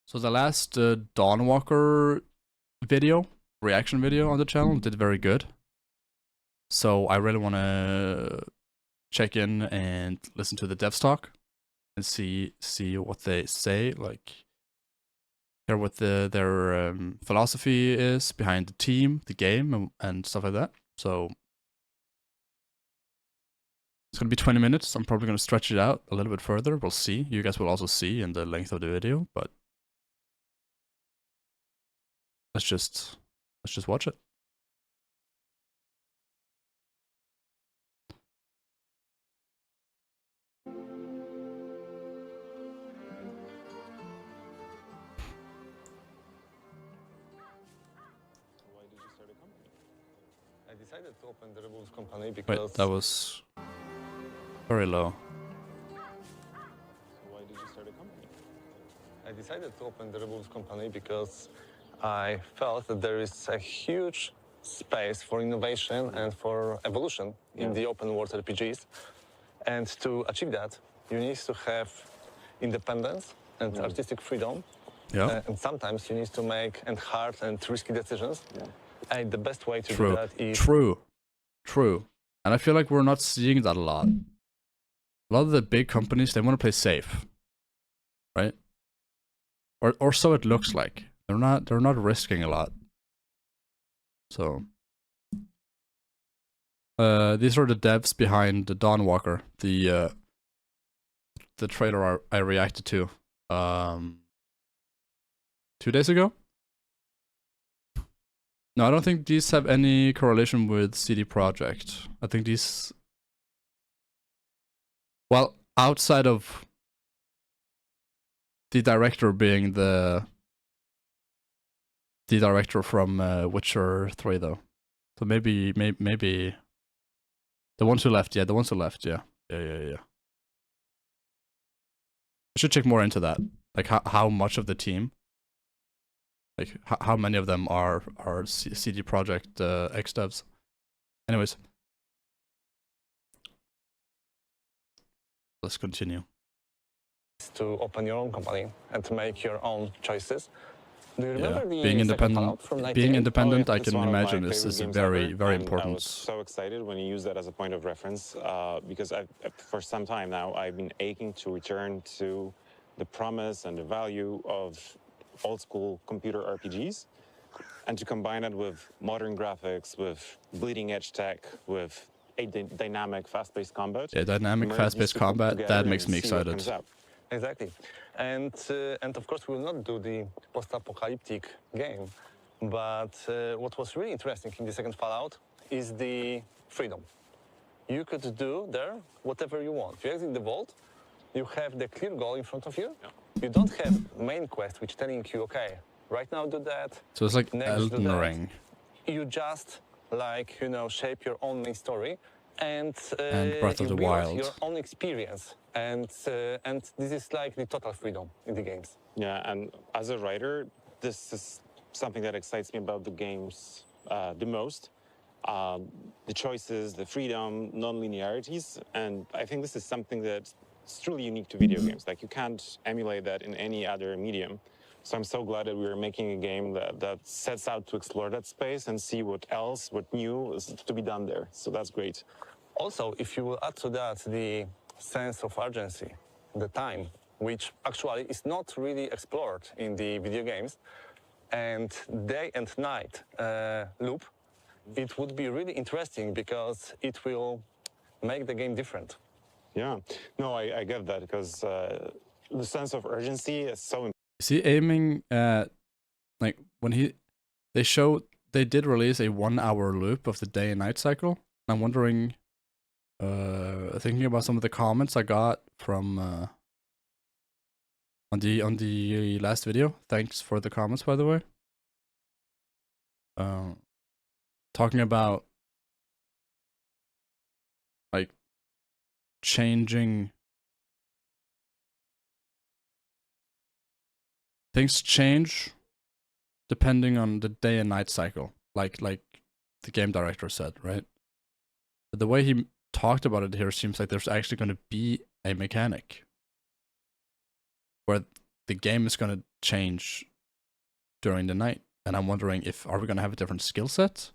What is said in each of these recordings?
So the last Dawnwalker video, reaction video on the channel did very good. So I really want to check in and listen to the devs talk and see what they say, like hear what their philosophy is behind the team, the game, and stuff like that. So it's gonna be 20 minutes. I'm probably gonna stretch it out a little bit further. We'll see. You guys will also see in the length of the video, but let's just watch it. I decided to open the Rebels company because... Wait, that was very low. Why did you start a company? I decided to open the Rebels company because I felt that there is a huge space for innovation and for evolution in the open world RPGs. And to achieve that, you need to have independence and artistic freedom. Yeah. And sometimes you need to make hard and risky decisions. And the best way to True. do that is... True. And I feel like we're not seeing that a lot. A lot of the big companies, they want to play safe. Right? Or so it looks like. They're not risking a lot. So these are the devs behind the Dawnwalker, the trailer I reacted to 2 days ago. No, I don't think these have any correlation with CD Projekt. I think these, well, outside of the director being the director from Witcher 3, though. So maybe the ones who left, yeah. I should check more into that, like how much of the team, like how many of them are CD Projekt X devs. Anyways, let's continue. To open your own company and to make your own choices. Do you remember the being independent? Being independent, I It's can one of my imagine is favorite games very ever, very and important. I was so excited when you use that as a point of reference because for some time now I've been aching to return to the promise and the value of old school computer RPGs, and to combine it with modern graphics, with bleeding edge tech, with a dynamic, fast-paced combat. Yeah, dynamic, fast-paced combat. That makes me excited. Exactly, and of course we will not do the post-apocalyptic game, but what was really interesting in the second Fallout is the freedom. You could do there whatever you want. You exit the vault, you have the clear goal in front of you. Yeah. You don't have main quest which telling you, okay, right now do that. So it's like next Elden Ring. You just like, you know, shape your own main story and Breath of the Wild. Your own experience, and this is like the total freedom in the games. Yeah, and as a writer, this is something that excites me about the games the most. The choices, the freedom, non-linearities, and I think this is something that's truly unique to video games. Like, you can't emulate that in any other medium. So I'm so glad that we are making a game that sets out to explore that space and see what new is to be done there. So that's great. Also, if you will add to that the sense of urgency, the time, which actually is not really explored in the video games, and day and night loop, it would be really interesting because it will make the game different. Yeah, no, I get that, because the sense of urgency is so important. Is he aiming at, like, when they did release a 1 hour loop of the day and night cycle? I'm wondering, thinking about some of the comments I got from on the last video. Thanks for the comments, by the way. Talking about like changing. Things change depending on the day and night cycle, like the game director said, right? But the way he talked about it here seems like there's actually going to be a mechanic where the game is gonna change during the night, and I'm wondering if are we gonna have a different skill set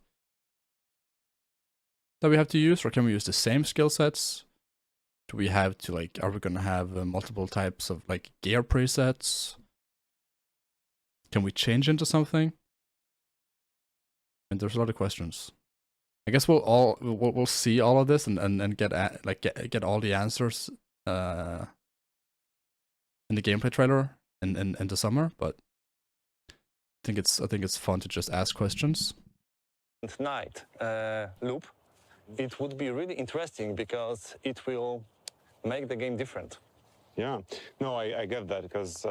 that we have to use, or can we use the same skill sets? Do we have to like? Are we gonna have multiple types of like gear presets? Can we change into something? And there's a lot of questions. I guess we'll see all of this and get all the answers in the gameplay trailer in the summer. But I think it's fun to just ask questions. Night loop, it would be really interesting because it will make the game different. Yeah, no, I get that because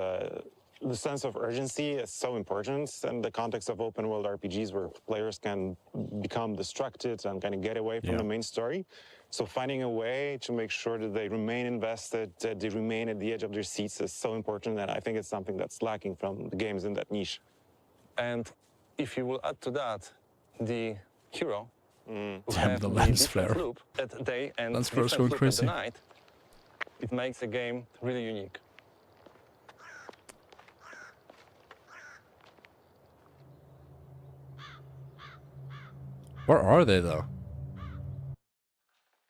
the sense of urgency is so important in the context of open world RPGs where players can become distracted and kind of get away from the main story. So finding a way to make sure that they remain invested, that they remain at the edge of their seats is so important, and I think it's something that's lacking from the games in that niche. And if you will add to that the hero, who Damn, have the lens different flare. loop at day and Lens flare's different going loop at the crazy. night, it makes the game really unique. Where are they though?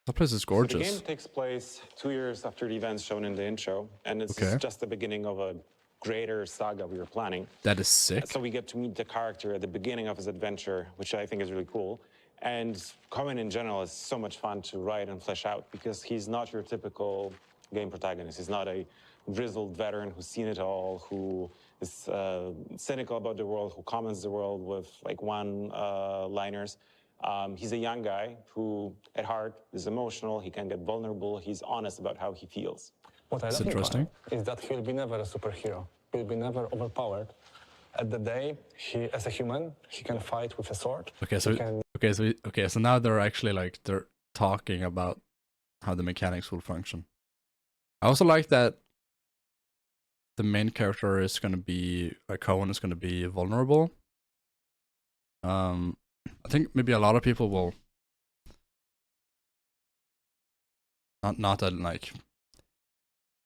That place is So gorgeous. the game takes place 2 years after the events shown in the intro, and it's Okay. just the beginning of a greater saga we were planning. That is sick. So we get to meet the character at the beginning of his adventure, which I think is really cool. And Coen in general is so much fun to write and flesh out because he's not your typical game protagonist. He's not a grizzled veteran who's seen it all, who is cynical about the world, who comments the world with like one-liners. He's a young guy who, at heart, is emotional. He can get vulnerable. He's honest about how he feels. What I That's love interesting. is that he'll be never a superhero. He'll be never overpowered. At the day, as a human, he can fight with a sword. Okay, so now they're actually like they're talking about how the mechanics will function. I also like that the main character is gonna be Coen is gonna be vulnerable. I think maybe a lot of people will not that like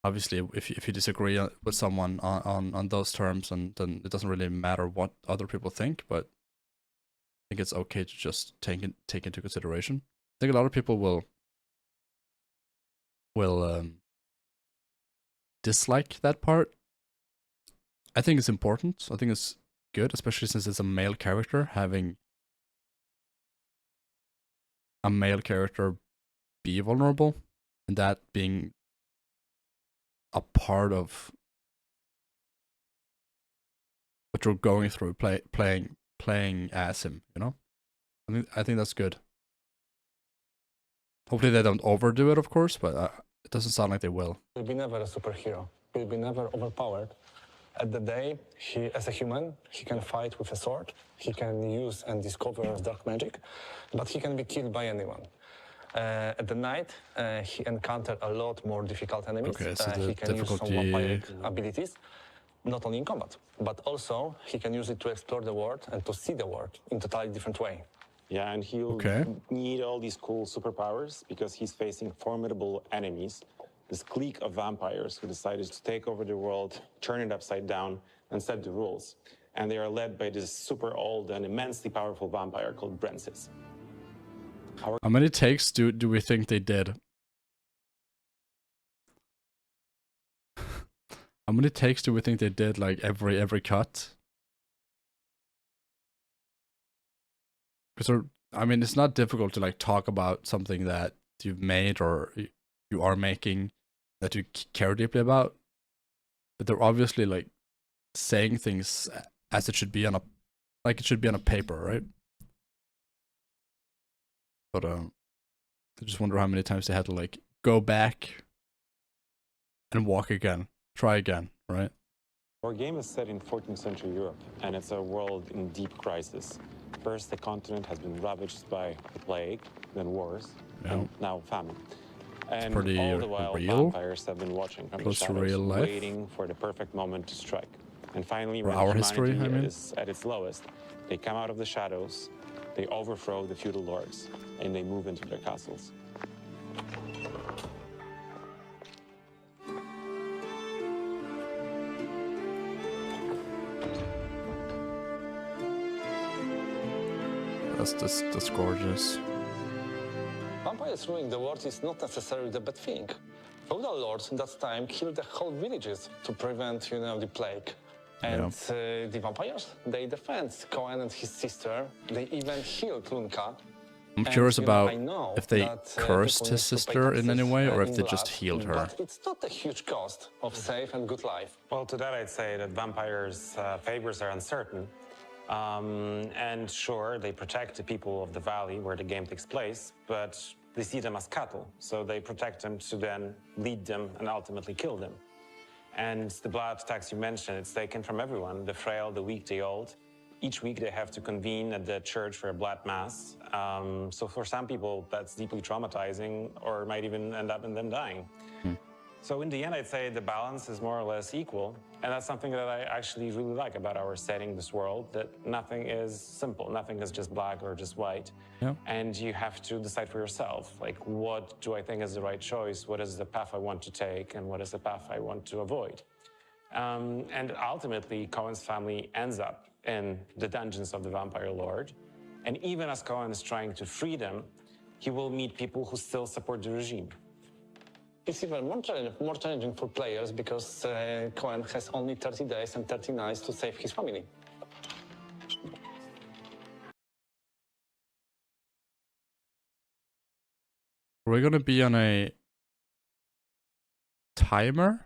obviously if you disagree with someone on those terms, and then it doesn't really matter what other people think, but I think it's okay to just take into consideration. I think a lot of people will dislike that part. I think it's important. I think it's good, especially since it's a male character. Having a male character be vulnerable, and that being a part of what you're going through, playing as him, you know. I think that's good. Hopefully they don't overdo it, of course, but it doesn't sound like they will. He'll be never a superhero. He'll be never overpowered. At the day, as a human, he can fight with a sword. He can use and discover dark magic, but he can be killed by anyone. At the night, he encountered a lot more difficult enemies. Okay, so the he can use some difficulty- vampiric abilities, not only in combat, but also he can use it to explore the world and to see the world in a totally different way. Yeah, and he'll need all these cool superpowers because he's facing formidable enemies. This clique of vampires who decided to take over the world, turn it upside down, and set the rules. And they are led by this super old and immensely powerful vampire called Brensis. How many takes do we think they did? How many takes do we think they did? Like every cut? Because I mean, it's not difficult to like talk about something that you've made or you are making that you care deeply about, but they're obviously like saying things as it should be on a paper, right? But I just wonder how many times they had to like go back and walk again, try again, right? Our game is set in 14th century Europe, and it's a world in deep crisis. First, the continent has been ravaged by the plague, then wars, and now famine. And pretty all the while, real. vampires have been watching from the Close to shadows, real life. waiting for the perfect moment to strike. And finally, For when our humanity history, I mean. is at its lowest, they come out of the shadows, they overthrow the feudal lords, and they move into their castles. That's gorgeous. Vampires ruling the world is not necessarily the bad thing. Feudal lords in that time killed the whole villages to prevent, you know, the plague. And the vampires, they defend Coen and his sister. They even healed Lunka. I'm curious about I know if they that, cursed his sister in any way, or if in they just blood, healed her. But it's not a huge cost of safe and good life. Well, to that I'd say that vampires' favors are uncertain. And sure, they protect the people of the valley where the game takes place, but they see them as cattle, so they protect them to then lead them and ultimately kill them. And the blood tax you mentioned, it's taken from everyone, the frail, the weak, the old. Each week they have to convene at the church for a blood mass. So for some people, that's deeply traumatizing or might even end up in them dying. So in the end, I'd say the balance is more or less equal. And that's something that I actually really like about our setting, this world, that nothing is simple. Nothing is just black or just white. Yeah. And you have to decide for yourself, like, what do I think is the right choice? What is the path I want to take? And what is the path I want to avoid? And ultimately, Coen's family ends up in the dungeons of the Vampire Lord. And even as Coen is trying to free them, he will meet people who still support the regime. It's even more challenging for players because Coen has only 30 days and 30 nights to save his family. We're gonna be on a timer?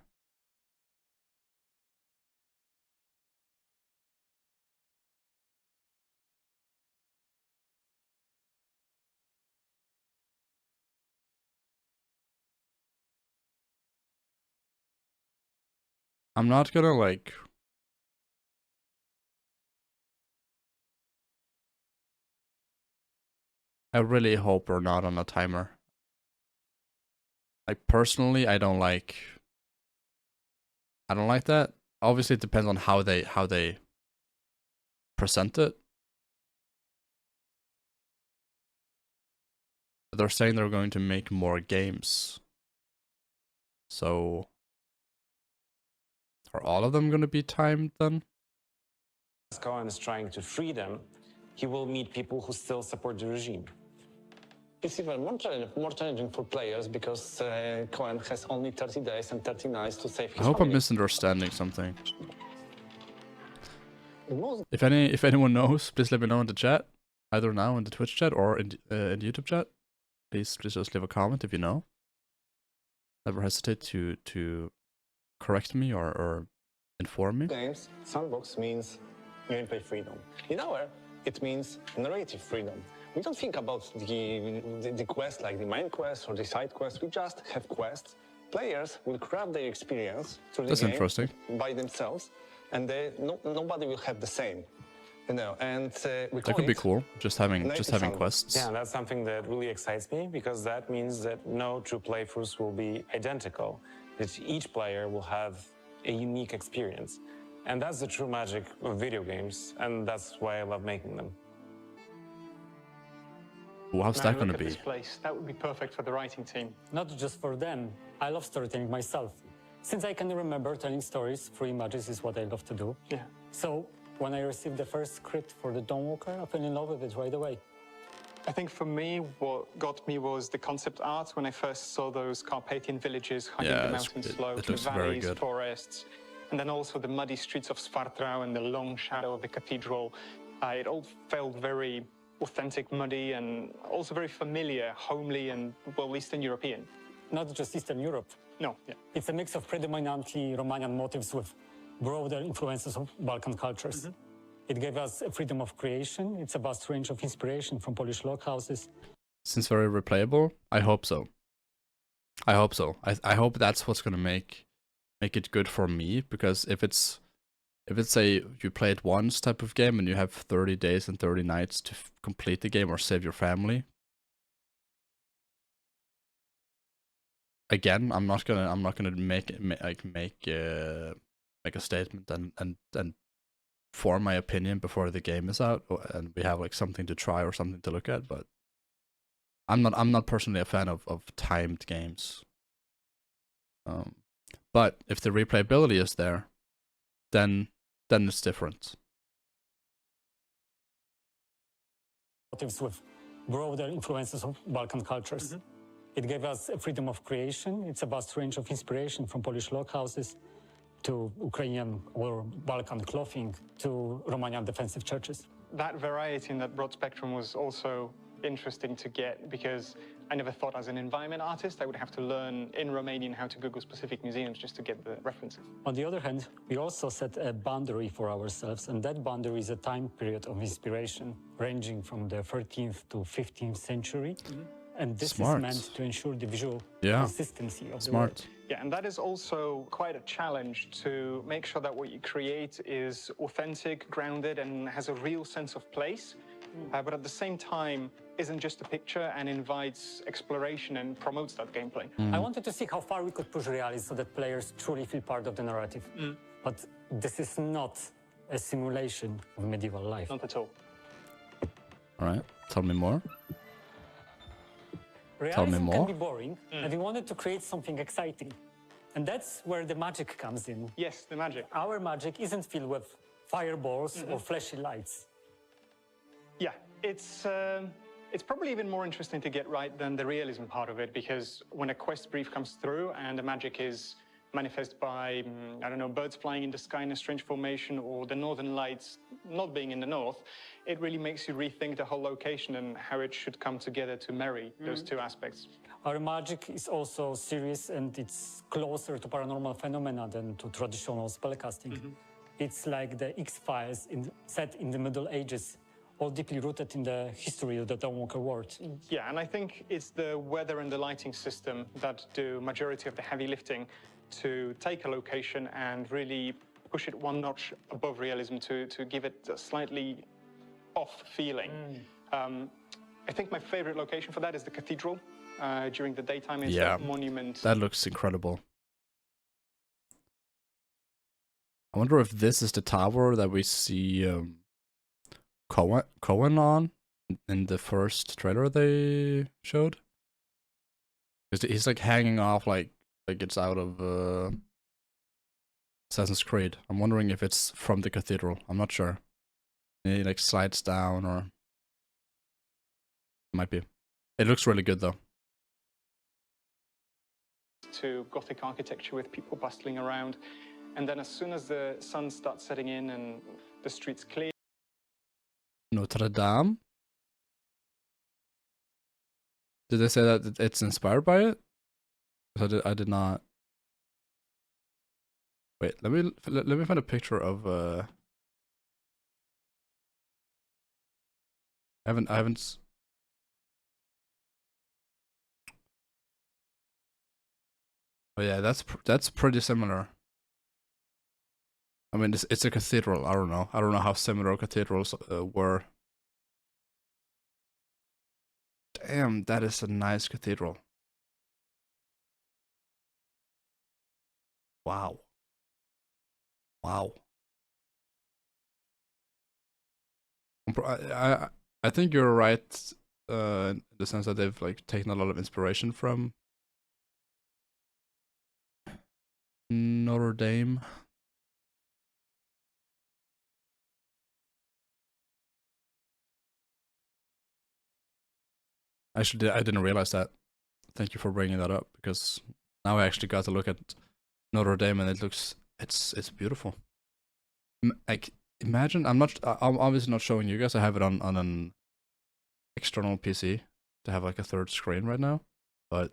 I'm not gonna like... I really hope we're not on a timer. Like, personally, I don't like that. Obviously, it depends on how they present it. But they're saying they're going to make more games. So, are all of them going to be timed then? As Coen is trying to free them, he will meet people who still support the regime. It's even more challenging for players because Coen has only 30 days and 30 nights to save his I hope family. I'm misunderstanding something. The most If anyone knows, please let me know in the chat, either now in the Twitch chat or in the YouTube chat. Please just leave a comment if you know. Never hesitate to correct me or inform me. games, sandbox means gameplay freedom. In our, it means narrative freedom. We don't think about the quest like the main quest or the side quest. We just have quests. Players will craft their experience through the That's game interesting. by themselves, and nobody will have the same. You know, and we That call could be it cool. Just having sandbox. quests. Yeah, that's something that really excites me because that means that no two playthroughs will be identical. That each player will have a unique experience. And that's the true magic of video games, and that's why I love making them. Ooh, how's Now that look going to at be? this place. That would be perfect for the writing team. Not just for them. I love storytelling myself. Since I can remember, telling stories through images is what I love to do. Yeah. So when I received the first script for the Dawnwalker, I fell in love with it right away. I think for me, what got me was the concept art when I first saw those Carpathian villages hugging Yeah, the it's- mountain it slopes, the looks very valleys, good. forests, and then also the muddy streets of Svartrau and the long shadow of the cathedral. It all felt very authentic, muddy, and also very familiar, homely, and, well, Eastern European. Not just Eastern Europe. No, yeah. It's a mix of predominantly Romanian motifs with broader influences of Balkan cultures. It gave us a freedom of creation. It's a vast range of inspiration from Polish log houses. Since very replayable, I hope so. I hope so. I hope that's what's gonna make it good for me, because if it's a you play it once type of game and you have 30 days and 30 nights to complete the game or save your family. Again, I'm not gonna make a statement and form my opinion before the game is out and we have like something to try or something to look at, but I'm not personally a fan of timed games. But if the replayability is there, then it's different. motifs with broader influences of Balkan cultures. It gave us a freedom of creation. It's a vast range of inspiration from Polish log houses to Ukrainian or Balkan clothing to Romanian defensive churches. That variety and that broad spectrum was also interesting to get because I never thought as an environment artist I would have to learn in Romanian how to Google specific museums just to get the references. On the other hand, we also set a boundary for ourselves, and that boundary is a time period of inspiration ranging from the 13th to 15th century. And this is meant to ensure the visual consistency of the work. Yeah, and that is also quite a challenge to make sure that what you create is authentic, grounded, and has a real sense of place, but at the same time isn't just a picture and invites exploration and promotes that gameplay. I wanted to see how far we could push realism so that players truly feel part of the narrative. But this is not a simulation of medieval life. Not at all. All right, tell me more. Realism can be boring, and we wanted to create something exciting. And that's where the magic comes in. Yes, the magic. Our magic isn't filled with fireballs or flashy lights. Yeah, it's probably even more interesting to get right than the realism part of it, because when a quest brief comes through and the magic is manifested by, I don't know, birds flying in the sky in a strange formation or the northern lights not being in the north, it really makes you rethink the whole location and how it should come together to marry those two aspects. Our magic is also serious and it's closer to paranormal phenomena than to traditional spellcasting. It's like the X-Files set in the Middle Ages, all deeply rooted in the history of the Dawnwalker world. Yeah, and I think it's the weather and the lighting system that do majority of the heavy lifting to take a location and really push it one notch above realism to give it a slightly off feeling. I think my favorite location for that is the cathedral. During the daytime, it's a monument. That looks incredible. I wonder if this is the tower that we see Coen on in the first trailer they showed. Because he's like hanging off like it's out of Assassin's Creed. I'm wondering if it's from the cathedral. I'm not sure. He like slides down or it might be. It looks really good though. To Gothic architecture with people bustling around. And then as soon as the sun starts setting in and the streets clear. Notre Dame? Did they say that it's inspired by it? I did not. Wait, let me find a picture of I haven't Oh yeah, that's pretty similar. I mean, it's a cathedral. I don't know how similar cathedrals were. Damn, that is a nice cathedral. Wow. Wow. I think you're right in the sense that they've like taken a lot of inspiration from Notre Dame. Actually, I didn't realize that. Thank you for bringing that up, because now I actually got to look at Notre Dame and it's beautiful. Like, imagine, I'm obviously not showing you guys. I have it on an external PC to have like a third screen right now, but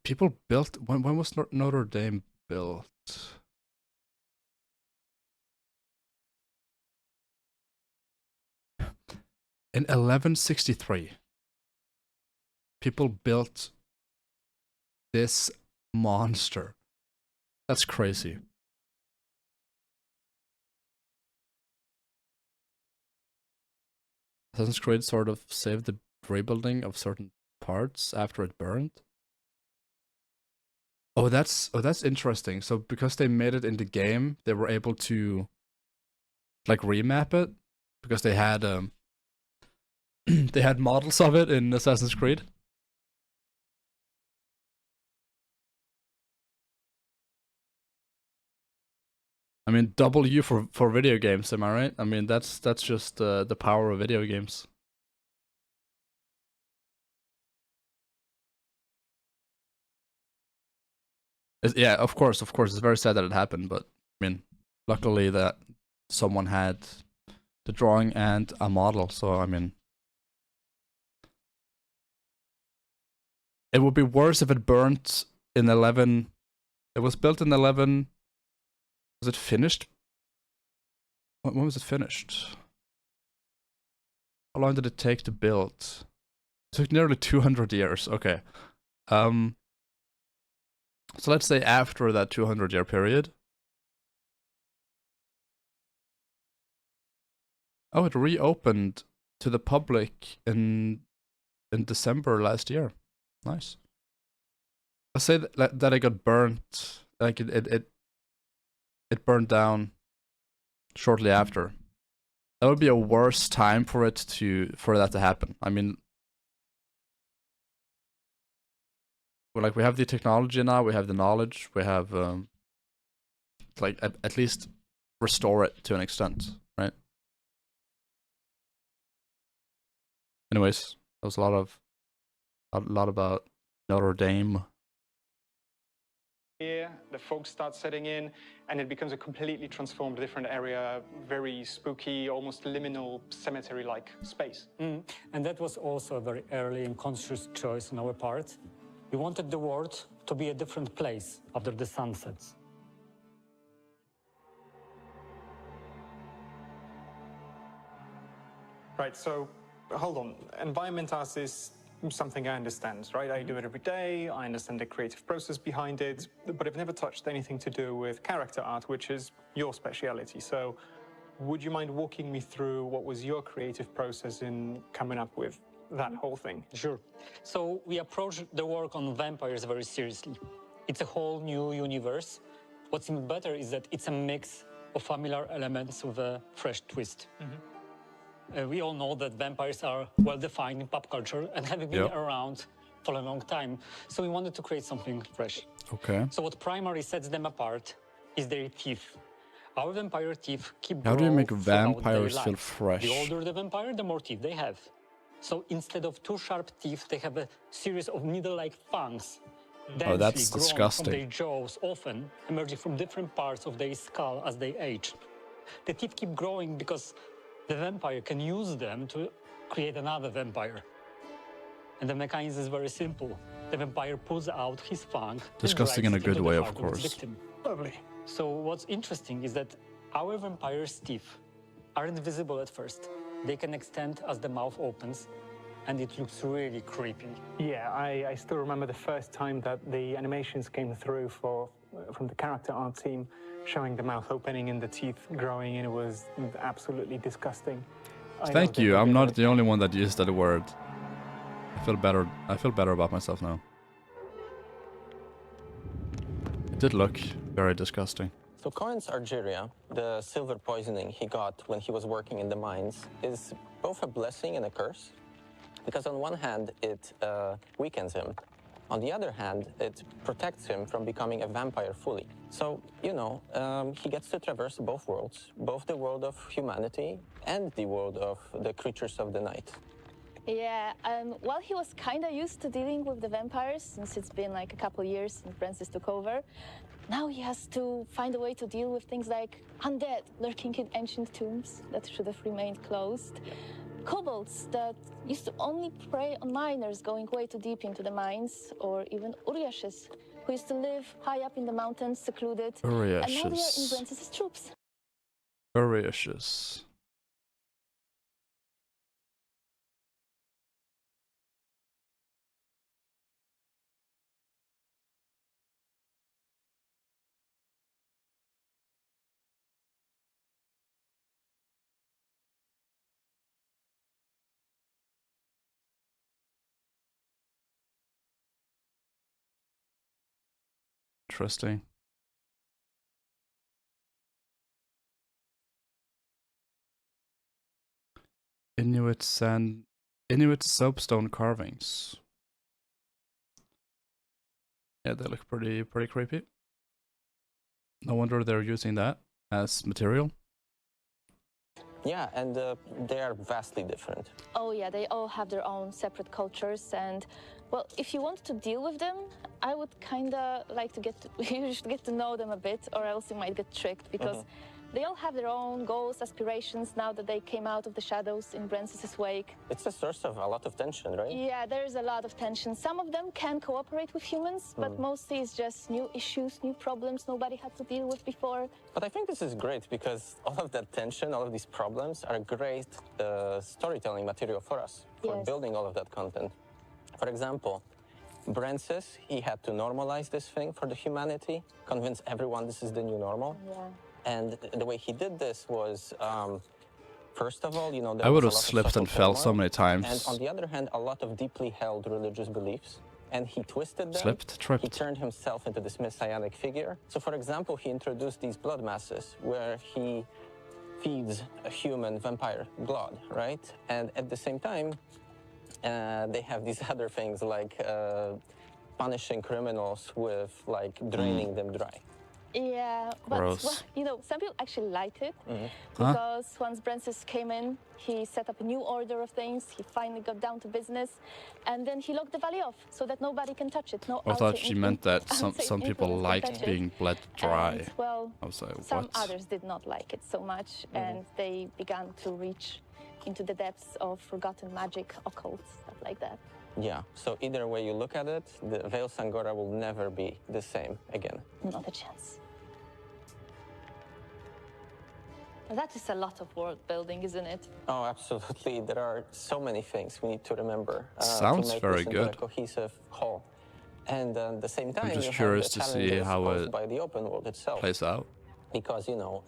people built, when was Notre Dame built? In 1163, people built this monster. That's crazy. Assassin's Creed sort of saved the rebuilding of certain parts after it burned. Oh, that's interesting. So because they made it in the game, they were able to like remap it because they had they had models of it in Assassin's Creed. I mean, W for video games, am I right? I mean, that's just the power of video games. Yeah, of course, it's very sad that it happened, but I mean, luckily that someone had the drawing and a model, so I mean, it would be worse if it burnt in 11. It was built in 11. Was it finished? When was it finished? How long did it take to build? It took nearly 200 years. Okay. So let's say after that 200-year period. Oh, it reopened to the public in December last year. Nice. Let's say that it got burnt, like it burned down shortly after. That would be a worse time for that to happen. I mean, like we have the technology now, we have the knowledge, we have like at least restore it to an extent, right? Anyways, that was a lot about Notre Dame. Here, the fog starts setting in, and it becomes a completely transformed, different area, very spooky, almost liminal, cemetery-like space. And that was also a very early and conscious choice on our part. We wanted the world to be a different place after the sun sets. Right, so hold on. Environment art is something I understand, right? I do it every day, I understand the creative process behind it, but I've never touched anything to do with character art, which is your speciality. So would you mind walking me through what was your creative process in coming up with that whole thing? Sure. So we approach the work on vampires very seriously. It's a whole new universe. What's even better is that it's a mix of familiar elements with a fresh twist. We all know that vampires are well defined in pop culture and have been around for a long time. So we wanted to create something fresh. Okay. So what primarily sets them apart is their teeth. Our vampire teeth keep How do you growing make throughout their vampires feel life. fresh? The older the vampire, the more teeth they have. So instead of two sharp teeth, they have a series of needle-like fangs. Oh, that's Densely grown disgusting. from their jaws, often emerging from different parts of their skull as they age. The teeth keep growing because the vampire can use them to create another vampire. And the mechanism is very simple. The vampire pulls out his fang. Disgusting in a good way, of course. Lovely. So what's interesting is that our vampire's teeth aren't visible at first. They can extend as the mouth opens, and it looks really creepy. Yeah, I still remember the first time that the animations came through from the character art team, showing the mouth opening and the teeth growing, and it was absolutely disgusting. Thank you. I'm not the only one that used that word. I feel better about myself now. It did look very disgusting. So Coen's Argyria, the silver poisoning he got when he was working in the mines, is both a blessing and a curse. Because on one hand, it weakens him. On the other hand, it protects him from becoming a vampire fully. So, you know, he gets to traverse both worlds, both the world of humanity and the world of the creatures of the night. Yeah, well, he was kind of used to dealing with the vampires since it's been like a couple years since Francis took over. Now he has to find a way to deal with things like undead lurking in ancient tombs that should have remained closed. Kobolds that used to only prey on miners going way too deep into the mines, or even Uriashes, who used to live high up in the mountains, secluded. Uriashes. And now they are in Francis's troops. Uriashes. Interesting. Inuit soapstone carvings. Yeah, they look pretty creepy. No wonder they're using that. as material? Yeah, and they are vastly different. Oh yeah, they all have their own separate cultures, and well, if you want to deal with them, I would kind of like to you should get to know them a bit, or else you might get tricked, because they all have their own goals, aspirations, now that they came out of the shadows in Brancis's wake. It's a source of a lot of tension, right? Yeah, there's a lot of tension. Some of them can cooperate with humans, but mostly it's just new issues, new problems nobody had to deal with before. But I think this is great because all of that tension, all of these problems are great storytelling material for us, for Yes. building all of that content. For example, Brancis, he had to normalize this thing for the humanity, convince everyone this is the new normal. Yeah. And the way he did this was, first of all, you know, there I would was have a lot of slipped social and fell so turmoil, many and times. on the other hand, a lot of deeply held religious beliefs. And he twisted them. Slipped, He tripped. turned himself into this messianic figure. So, for example, he introduced these blood masses where he feeds a human vampire blood, right? And at the same time, they have these other things like punishing criminals with like draining them dry. Yeah, but Gross. well, you know, some people actually liked it Huh? because once Brancis came in, he set up a new order of things. He finally got down to business, and then he locked the valley off so that nobody can touch it. No I thought outside she meant that outside some people influence can liked touch it. being bled dry. And, well, I was like, some what? others did not like it so much, and they began to reach into the depths of forgotten magic, occult, stuff like that. Yeah, so either way you look at it, the Veil Sangora will never be the same again. Not a chance. That is a lot of world building, isn't it? Oh, absolutely. There are so many things we need to remember Sounds to make very this into good. a cohesive whole. And at the same time, just you curious have to the see challenges how posed it by the open world itself. Plays out. Because, you know,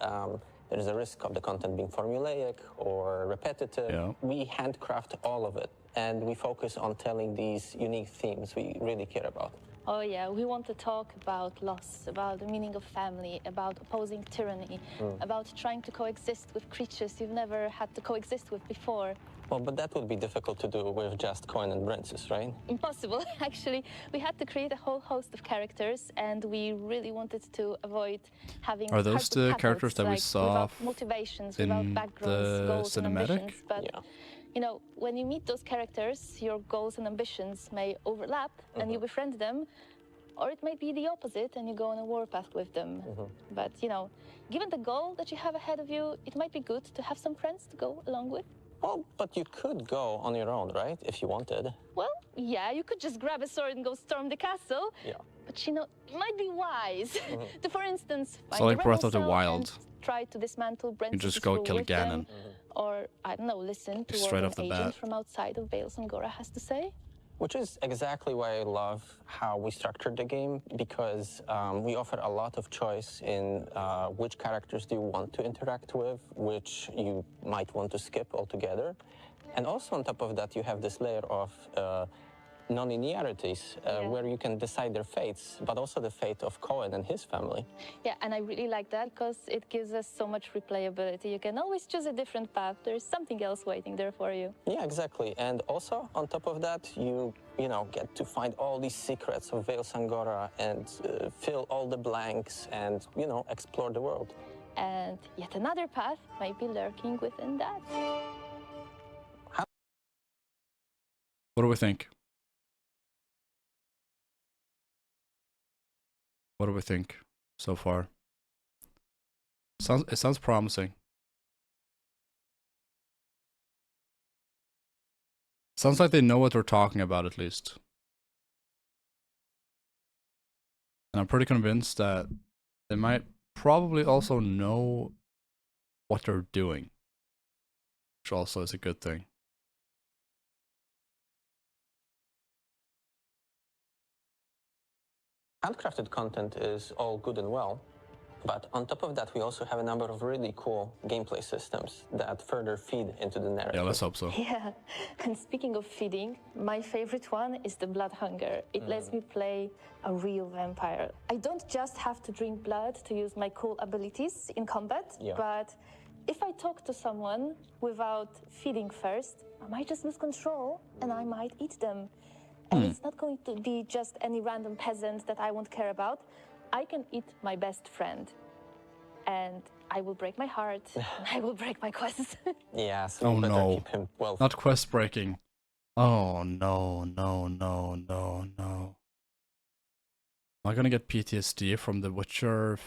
there is a risk of the content being formulaic or repetitive. Yeah. We handcraft all of it, and we focus on telling these unique themes we really care about. Oh yeah, we want to talk about loss, about the meaning of family, about opposing tyranny, about trying to coexist with creatures you've never had to coexist with before. Well, but that would be difficult to do with just Coen and Brancis, right? Impossible, actually. We had to create a whole host of characters, and we really wanted to avoid having Are those hard-to the characters that we like, saw without motivations, in without backgrounds, the goals and cinematic? ambitions. But Yeah. you know, when you meet those characters, your goals and ambitions may overlap, and you befriend them, or it might be the opposite, and you go on a warpath with them. But you know, given the goal that you have ahead of you, it might be good to have some friends to go along with. Well, but you could go on your own, right? If you wanted. Well, yeah, you could just grab a sword and go storm the castle. Yeah. But you know, it might be wise to, for instance, find So like the Breath of the rebel cell Wild. and try to dismantle Brancis's just go rule kill with them. Ganon. Or, I don't know, listen to Straight what off the an agent bat. from outside of Veil Sangora has to say. Which is exactly why I love how we structured the game, because we offer a lot of choice in which characters do you want to interact with, which you might want to skip altogether. And also on top of that, you have this layer of non-linearities where you can decide their fates, but also the fate of Coen and his family. Yeah, and I really like that because it gives us so much replayability. You can always choose a different path. There's something else waiting there for you. Yeah, exactly. And also on top of that, you know, get to find all these secrets of Veil Sangora and fill all the blanks and, you know, explore the world. And yet another path might be lurking within that. What do we think? What do we think so far? It sounds promising. Sounds like they know what they're talking about, at least. And I'm pretty convinced that they might probably also know what they're doing, which also is a good thing. Handcrafted content is all good and well, but on top of that, we also have a number of really cool gameplay systems that further feed into the narrative. Yeah, let's hope so. Yeah, and speaking of feeding, my favorite one is the blood hunger. It lets me play a real vampire. I don't just have to drink blood to use my cool abilities in combat, but if I talk to someone without feeding first, I might just lose control and I might eat them. And it's not going to be just any random peasant that I won't care about. I can eat my best friend. And I will break my heart. And I will break my quests. Yeah, so Oh we better no. keep him well. Not quest breaking. Oh no, no, no, no, no. Am I gonna get PTSD from The Witcher,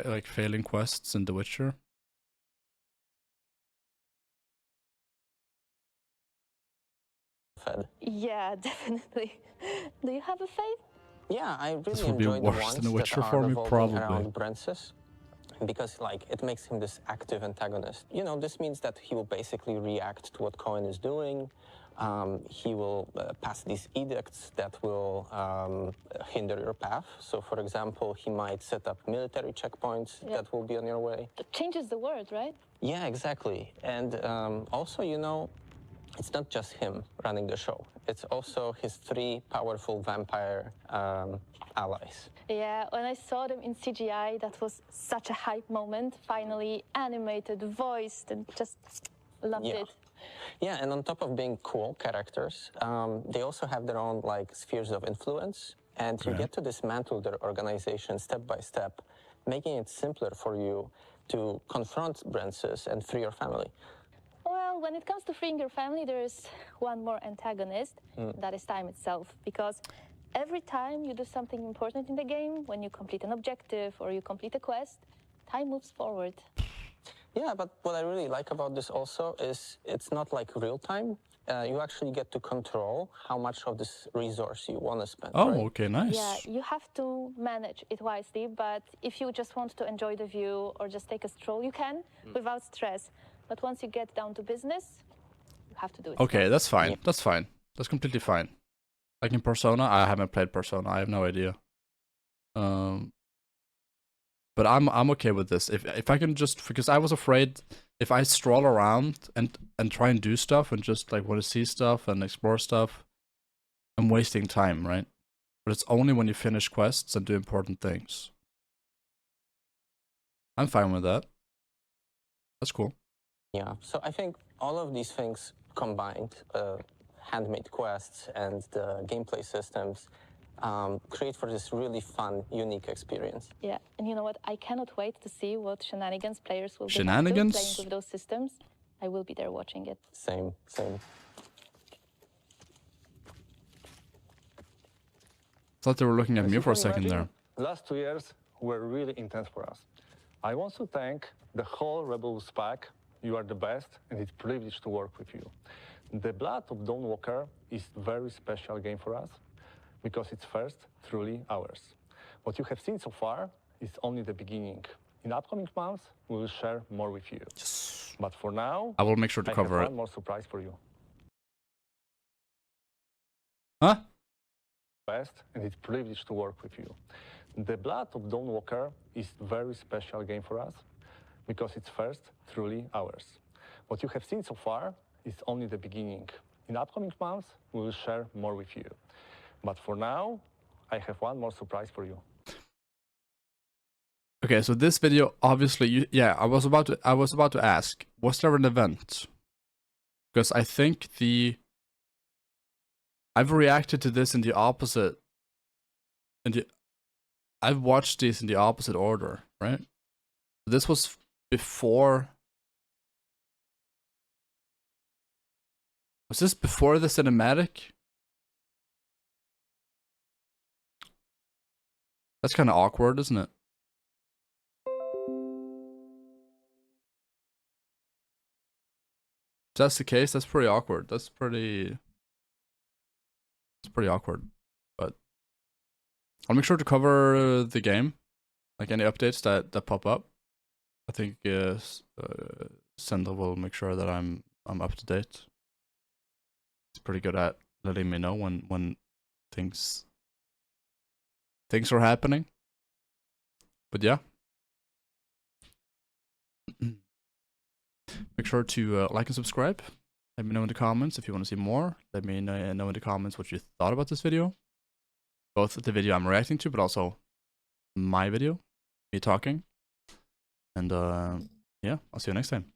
like failing quests in The Witcher? Fed. Yeah, definitely. Do you have a faith? Yeah, I This really would be enjoy the worse ones than The that Witcher are for me, revolving probably. around Brensis, because like it makes him this active antagonist. You know, this means that he will basically react to what Coen is doing. He will pass these edicts that will hinder your path. So, for example, he might set up military checkpoints that will be on your way. That changes the world, right? Yeah, exactly. And also, you know, it's not just him running the show. It's also his 3 powerful vampire allies. Yeah, when I saw them in CGI, that was such a hype moment. Finally animated, voiced, and just loved it. Yeah, and on top of being cool characters, they also have their own like spheres of influence, and you get to dismantle their organization step by step, making it simpler for you to confront Brensis and free your family. Well, when it comes to freeing your family, there's one more antagonist. That is time itself. Because every time you do something important in the game, when you complete an objective or you complete a quest, time moves forward. Yeah, but what I really like about this also is it's not like real time. You actually get to control how much of this resource you want to spend. Oh, right? okay, nice. Yeah, you have to manage it wisely, but if you just want to enjoy the view or just take a stroll, you can without stress. But once you get down to business, you have to do it. Okay, that's fine. Yeah. That's fine. That's completely fine. Like in Persona, I haven't played Persona. I have no idea. But I'm okay with this. If I can just, because I was afraid if I stroll around and try and do stuff and just like want to see stuff and explore stuff, I'm wasting time, right? But it's only when you finish quests and do important things. I'm fine with that. That's cool. Yeah, so I think all of these things combined, handmade quests and the gameplay systems, create for this really fun, unique experience. Yeah, and you know what? I cannot wait to see what shenanigans players will be Shenanigans? playing with those systems. I will be there watching it. Same. Thought they were looking at As me you for a can second imagine, there. Last 2 years were really intense for us. I want to thank the whole Rebels pack. You are the best, and it's a privilege to work with you. The Blood of Dawnwalker is a very special game for us because it's first truly ours. What you have seen so far is only the beginning. In upcoming months, we will share more with you. Yes. But for now, I will make sure to I cover have it. one more surprise for you. Huh? Best, and it's a privilege to work with you. The Blood of Dawnwalker is a very special game for us because it's first truly ours. What you have seen so far is only the beginning. In upcoming months, we will share more with you. But for now, I have one more surprise for you. Okay, so this video, obviously, I was about to ask, was there an event? Because I think I've reacted to this in the opposite, I've watched these in the opposite order, right? This was before. Was this before the cinematic? That's kind of awkward, isn't it? If that's the case, that's pretty awkward. It's pretty awkward. But I'll make sure to cover the game, like any updates that pop up. I think Sandra will make sure that I'm up to date. It's pretty good at letting me know when things are happening. But yeah. Make sure to like and subscribe. Let me know in the comments if you want to see more. Let me know in the comments what you thought about this video. Both the video I'm reacting to, but also my video, me talking. And yeah, I'll see you next time.